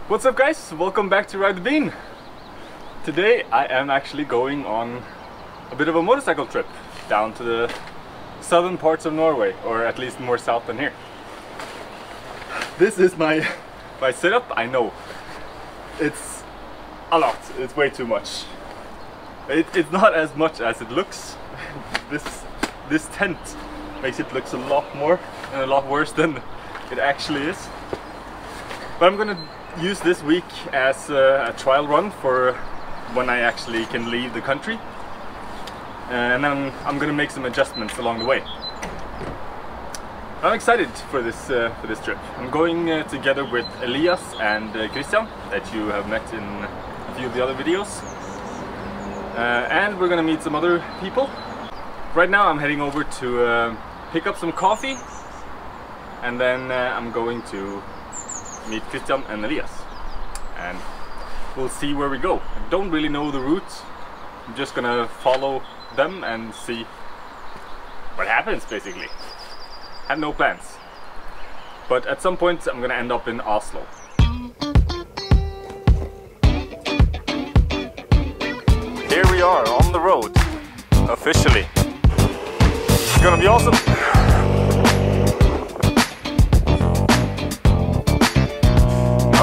What's up guys, welcome back to Ride the Bean. Today I am actually going on a bit of a motorcycle trip down to the southern parts of Norway, or at least more south than here. This is my setup. I know it's a lot, it's way too much. It's not as much as it looks. This tent makes it look a lot more and a lot worse than it actually is. But I'm gonna use this week as a trial run for when I actually can leave the country, and then I'm gonna make some adjustments along the way. I'm excited for this trip. I'm going together with Elias and Christian, that you have met in a few of the other videos, and we're gonna meet some other people. Right now I'm heading over to pick up some coffee, and then I'm going to meet Christian and Elias, and we'll see where we go. I don't really know the route. I'm just gonna follow them and see what happens, basically. Have no plans, but at some point I'm gonna end up in Oslo. Here we are on the road, officially. It's gonna be awesome.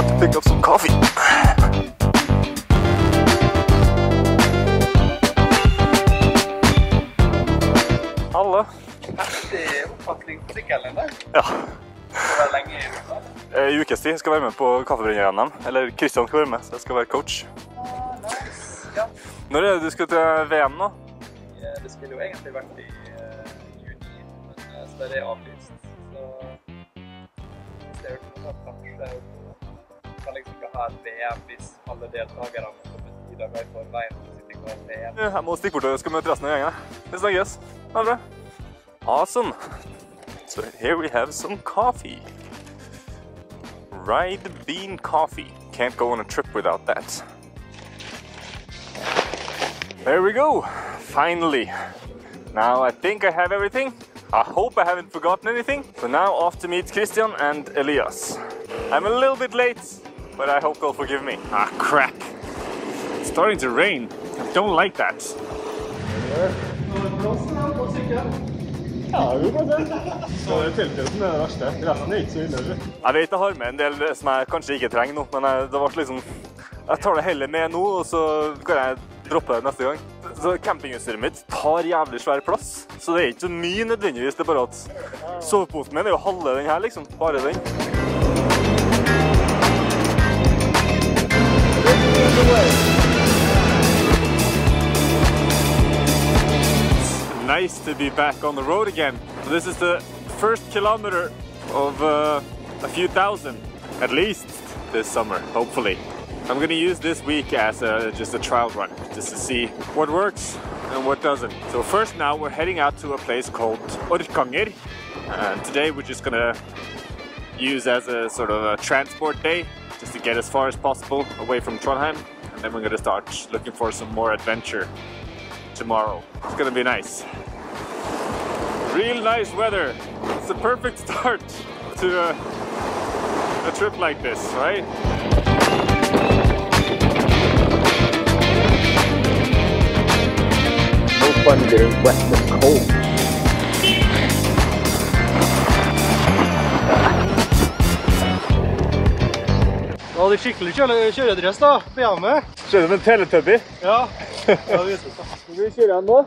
To pick up some coffee. Halla. Heftig oppfatning på sykkelen der. Ja. Skal være lenge i ruta? I ukes tid. Jeg skal være med på kaffebrenner-NM. Eller Christian skal være med, så jeg skal være coach. Nice. Ja. Når er det du skal til VM nå? Det skulle jo egentlig vært i juni, men så er det avlyst. Så hvis jeg hørte noe, kanskje kan liksom ikke ha et VM hvis alle deltakerne kommer 10 dager i forveien og sitter ikke av VM. Jeg må stikke bort og skal møte resten av gjengen. Vi snakkes. Ha det bra. Awesome. So here we have some coffee. Ride the Bean coffee. Can't go on a trip without that. There we go. Finally. Now I think I have everything. I hope I haven't forgotten anything. So now off to meet Christian and Elias. I'm a little bit late, but I hope they'll forgive me. Ah, crap. It's starting to rain. I don't like that. Ja, det går det. Så det tilfellet som er det verste. Resten er ikke så ille. Jeg vet jeg har med en del som jeg kanskje ikke trenger nå, men det var liksom... Jeg tar det heller med nå, og så kan jeg droppe det neste gang. Så campingutstyret mitt tar jævlig svær plass, så det er ikke så mye nødvendigvis. Det er bare at soveposen min er jo halve den her, liksom. Bare den. Nice to be back on the road again. So this is the first kilometer of a few thousand, at least this summer, hopefully. I'm gonna use this week as just a trial run, just to see what works and what doesn't. So first now we're heading out to a place called Orkanger, and today we're just gonna use as a sort of a transport day, just to get as far as possible away from Trondheim, and then we're gonna start looking for some more adventure tomorrow. It's gonna be nice. Real nice weather. It's the perfect start to a trip like this, right? No fun getting wet and cold. Ja, det er skikkelig kjøredress da, på hjemme. Ser du som en teletubby? Ja, det viser seg. Skal vi kjøre den nå?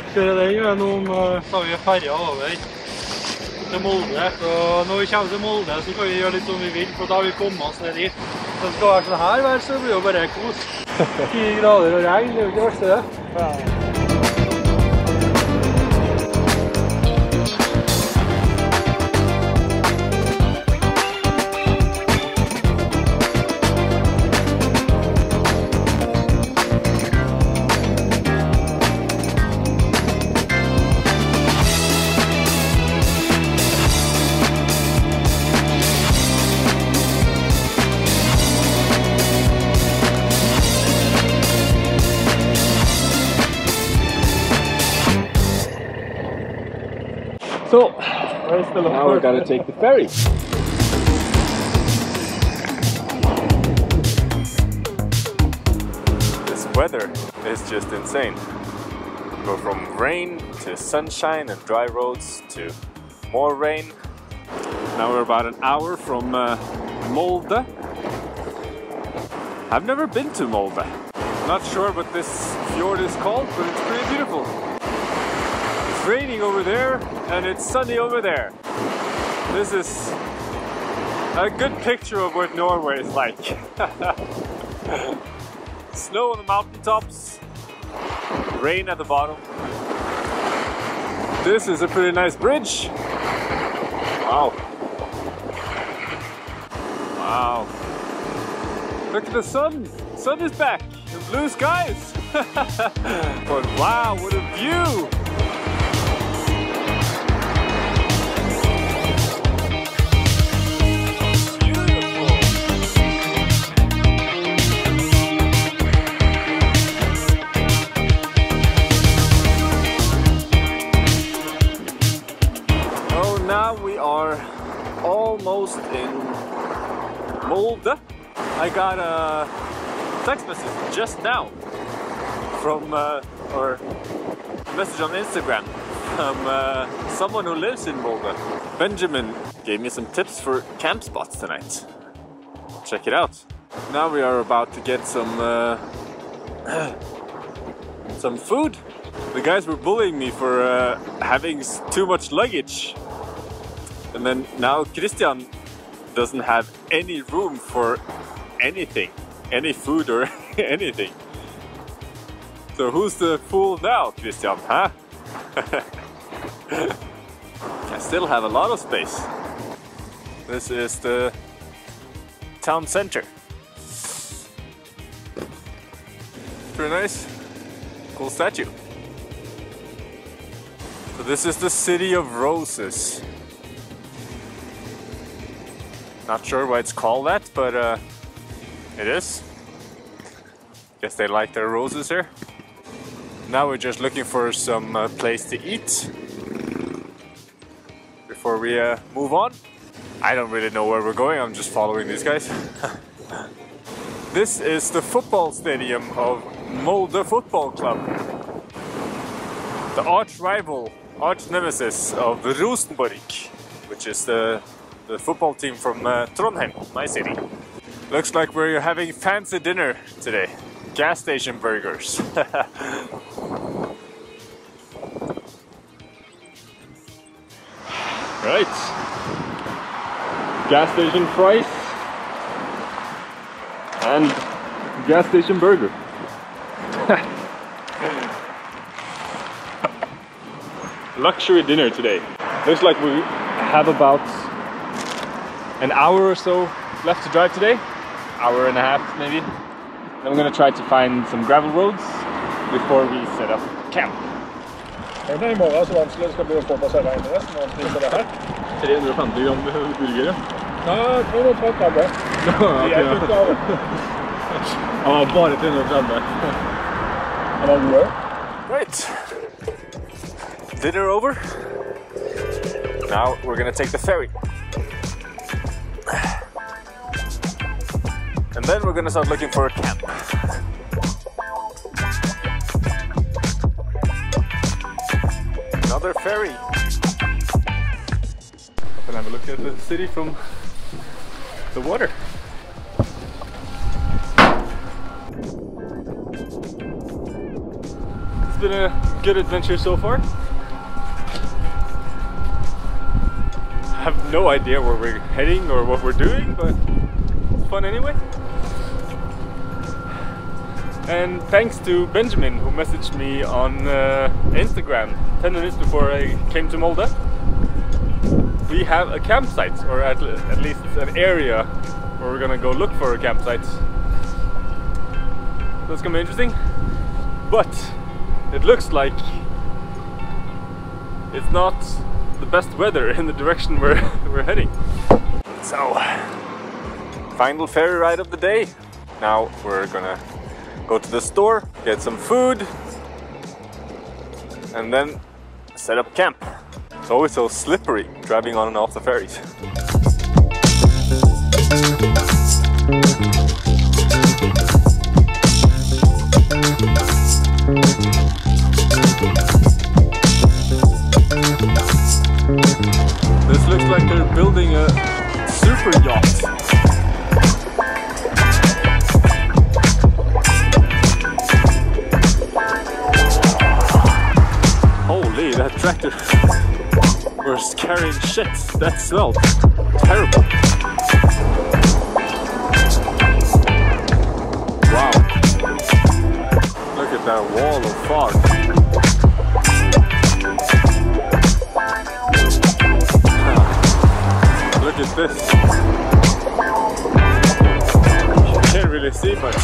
Kjører den gjennom, så har vi ferja over til Molde. Og når vi kommer til Molde så kan vi gjøre litt som vi vil, for da har vi kommet oss ned dit. Så det skal være sånn her vær, så blir det jo bare kos. 10 grader og regn, det er jo ikke det verste det. Ja. So, now we gotta take the ferry. weather is just insane. Go from rain to sunshine and dry roads to more rain. Now we're about an hour from Molde. I've never been to Molde. Not sure what this fjord is called, but it's pretty beautiful. It's raining over there and it's sunny over there. This is a good picture of what Norway is like. Snow on the mountaintops, rain at the bottom. This is a pretty nice bridge. Wow. Wow. Look at the sun. The sun is back. The blue skies. But wow, what a view. Now we are almost in Molde. I got a text message just now from, or a message on Instagram from someone who lives in Molde. Benjamin gave me some tips for camp spots tonight. Check it out. Now we are about to get some food. The guys were bullying me for having too much luggage. And then now Christian doesn't have any room for anything, any food or anything. So who's the fool now, Christian, huh? I still have a lot of space. This is the town center. Pretty nice, cool statue. So this is the City of Roses. Not sure why it's called that, but it is. Guess they like their roses here. Now we're just looking for some place to eat before we move on. I don't really know where we're going, I'm just following these guys. This is the football stadium of Molde Football Club. The arch rival, arch nemesis of Rosenborg, which is the football team from Trondheim, my city. Looks like we're having fancy dinner today. Gas station burgers. Right. Gas station fries and gas station burger. Luxury dinner today. Looks like we have about an hour or so left to drive today. Hour and a half maybe. Then we're gonna try to find some gravel roads before we set up camp. Det är många så vanskelig det ska bli att få på serveringen resten när man spiser det här. 350 gram burgare. Ja, 330. Ja, bara 330. Right. Dinner over. Now we're gonna take the ferry. And then we're gonna start looking for a camp. Another ferry. Up and have a look at the city from the water. It's been a good adventure so far. I have no idea where we're heading or what we're doing, but it's fun anyway. And thanks to Benjamin, who messaged me on Instagram 10 minutes before I came to Molde. We have a campsite, or at least an area where we're gonna go look for a campsite. That's gonna be interesting. But it looks like it's not the best weather in the direction we're heading. So, final ferry ride of the day. Now we're gonna go to the store, get some food, and then set up camp. It's always so slippery driving on and off the ferries. super yacht. Holy, that tractor was carrying shit. That smelled terrible. Wow. Look at that wall of fog. Look at this. You can't really see much.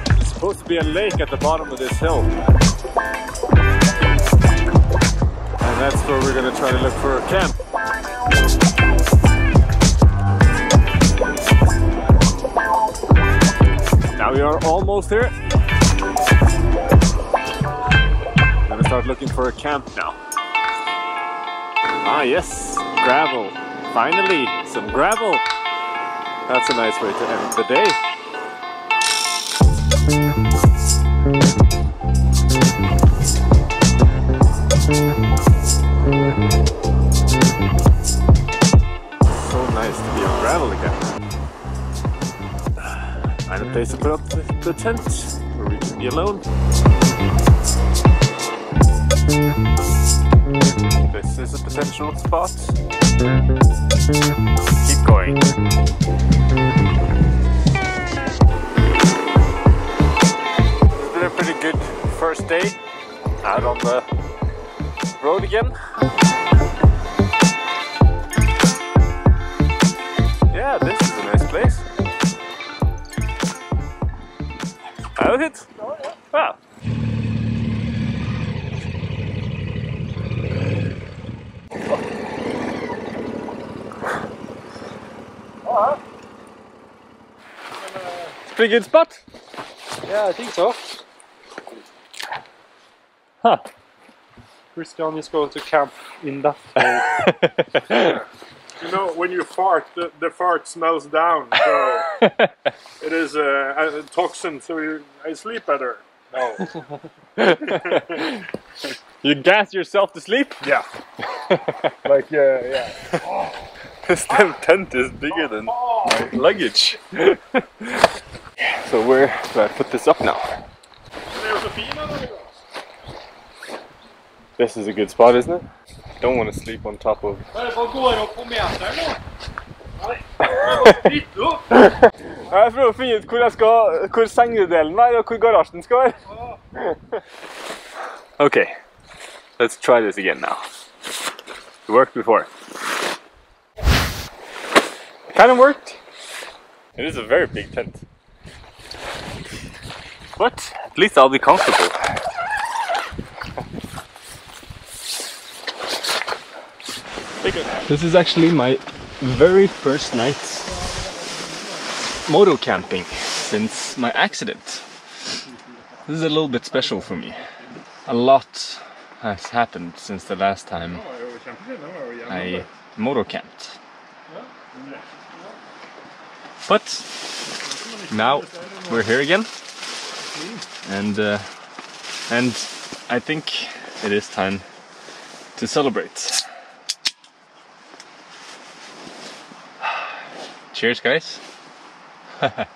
There's supposed to be a lake at the bottom of this hill. And that's where we're going to try to look for a camp. Now we are almost here. I'm going to start looking for a camp now. Ah yes, gravel. Finally, some gravel. That's a nice way to end the day. So nice to be on gravel again. Find a place to put up the tent where we can be alone. This is a potential spot. Keep going. It's been a pretty good first day out on the road again. Yeah, this is a nice place. Out it? Wow. Pretty good spot. Yeah, I think so. Huh. Christian is going to camp in that hole. You know, when you fart, the fart smells down, so it is a toxin, so I sleep better. No. You gas yourself to sleep? Yeah. Like, yeah. This damn tent is bigger than my luggage. So where do I put this up now? This is a good spot, isn't it? Don't want to sleep on top of... Vad går upp på metern då? Nej, Jeg prøver å finne ut hvor sengedelen er og hvor garasjen skal være. Okay, let's try this again now. It worked before. Kind of worked. It is a very big tent. But at least I'll be comfortable. This is actually my very first night moto camping since my accident. This is a little bit special for me. A lot has happened since the last time I moto camped. But now we're here again, and I think it is time to celebrate. Cheers, guys. I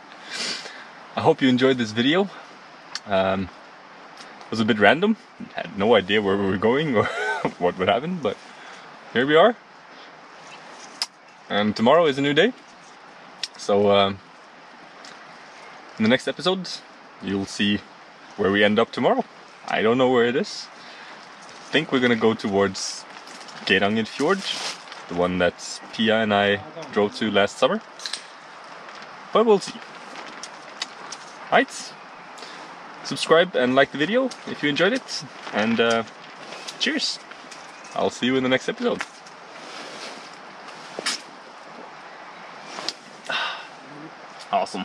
hope you enjoyed this video. It was a bit random. I had no idea where we were going or what would happen, but here we are. And tomorrow is a new day. So in the next episode you'll see where we end up tomorrow. I don't know where it is. I think we're gonna go towards Geirangerfjord, the one that Pia and I drove to last summer. But we'll see. Right? Subscribe and like the video if you enjoyed it. And cheers! I'll see you in the next episode. Awesome.